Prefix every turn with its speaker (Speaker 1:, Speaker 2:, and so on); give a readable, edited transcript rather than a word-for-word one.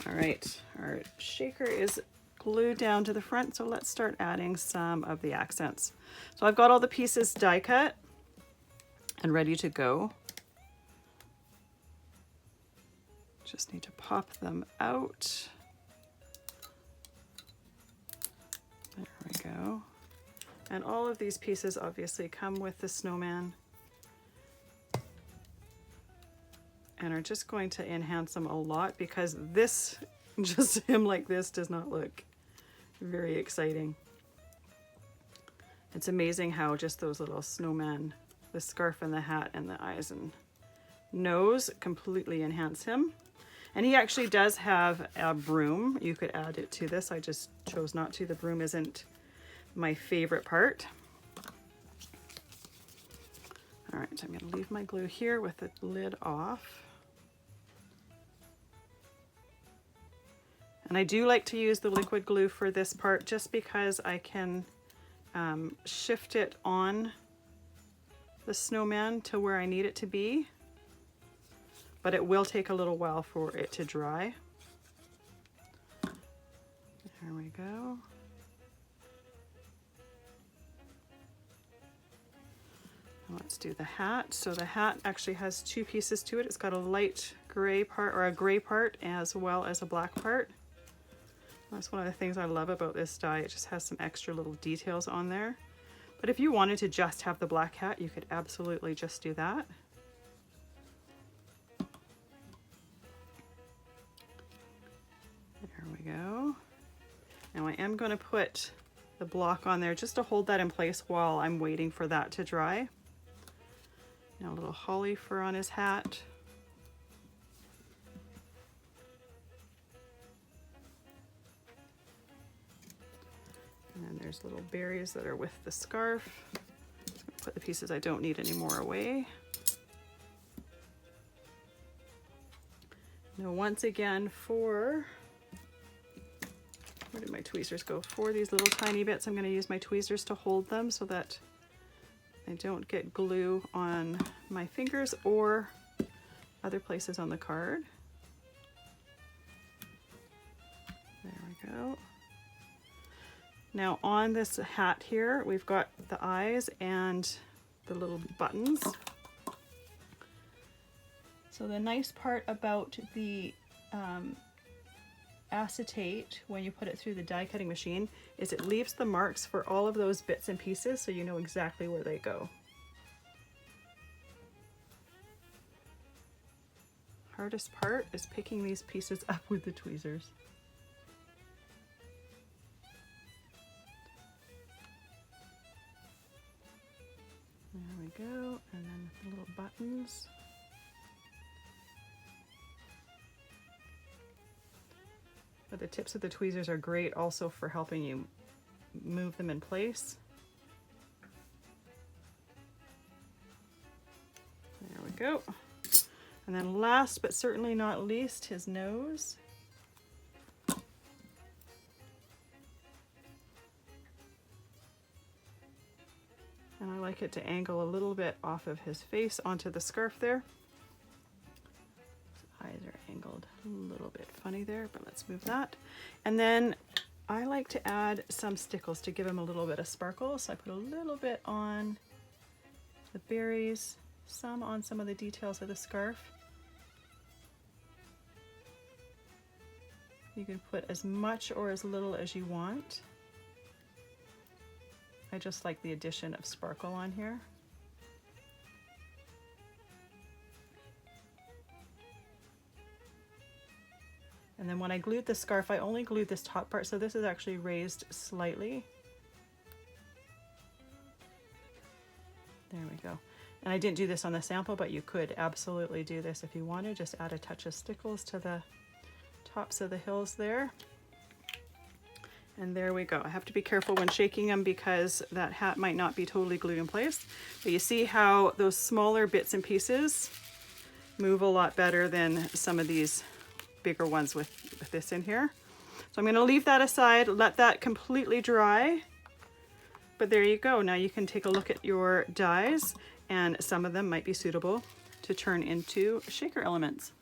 Speaker 1: All right, our shaker is glued down to the front, so let's start adding some of the accents. So I've got all the pieces die cut and ready to go. Just need to pop them out. There we go. And all of these pieces obviously come with the snowman and are just going to enhance them a lot, because this, just him like this, does not look very exciting. It's amazing how just those little snowman, the scarf and the hat and the eyes and nose, completely enhance him. And he actually does have a broom. You could add it to this. I just chose not to. The broom isn't my favorite part. All right, so I'm going to leave my glue here with the lid off. And I do like to use the liquid glue for this part just because I can shift it on the snowman to where I need it to be. But it will take a little while for it to dry. There we go. Let's do the hat. So the hat actually has two pieces to it. It's got a light gray part, or a gray part, as well as a black part. That's one of the things I love about this die. It just has some extra little details on there. But if you wanted to just have the black hat, you could absolutely just do that. There we go. Now I am going to put the block on there just to hold that in place while I'm waiting for that to dry. Now a little holly fur on his hat. And then there's little berries that are with the scarf. Just gonna put the pieces I don't need anymore away. Now once again, for, where did my tweezers go? For these little tiny bits, I'm going to use my tweezers to hold them so that I don't get glue on my fingers or other places on the card. There we go. Now on this hat here, we've got the eyes and the little buttons. So the nice part about the acetate, when you put it through the die cutting machine, is it leaves the marks for all of those bits and pieces, so you know exactly where they go. Hardest part is picking these pieces up with the tweezers. There we go, and then the little buttons. But the tips of the tweezers are great also for helping you move them in place. There we go. And then last but certainly not least, his nose. And I like it to angle a little bit off of his face onto the scarf there. His eyes are angled a little bit funny there, but let's move that. And then I like to add some stickles to give him a little bit of sparkle. So I put a little bit on the berries, some on some of the details of the scarf. You can put as much or as little as you want. I just like the addition of sparkle on here. And then when I glued the scarf, I only glued this top part, so this is actually raised slightly. There we go. And I didn't do this on the sample, but you could absolutely do this if you wanted. Just add a touch of stickles to the tops of the hills there. And there we go. I have to be careful when shaking them because that hat might not be totally glued in place. But you see how those smaller bits and pieces move a lot better than some of these bigger ones with this in here. So I'm going to leave that aside, let that completely dry. But there you go. Now you can take a look at your dies, and some of them might be suitable to turn into shaker elements.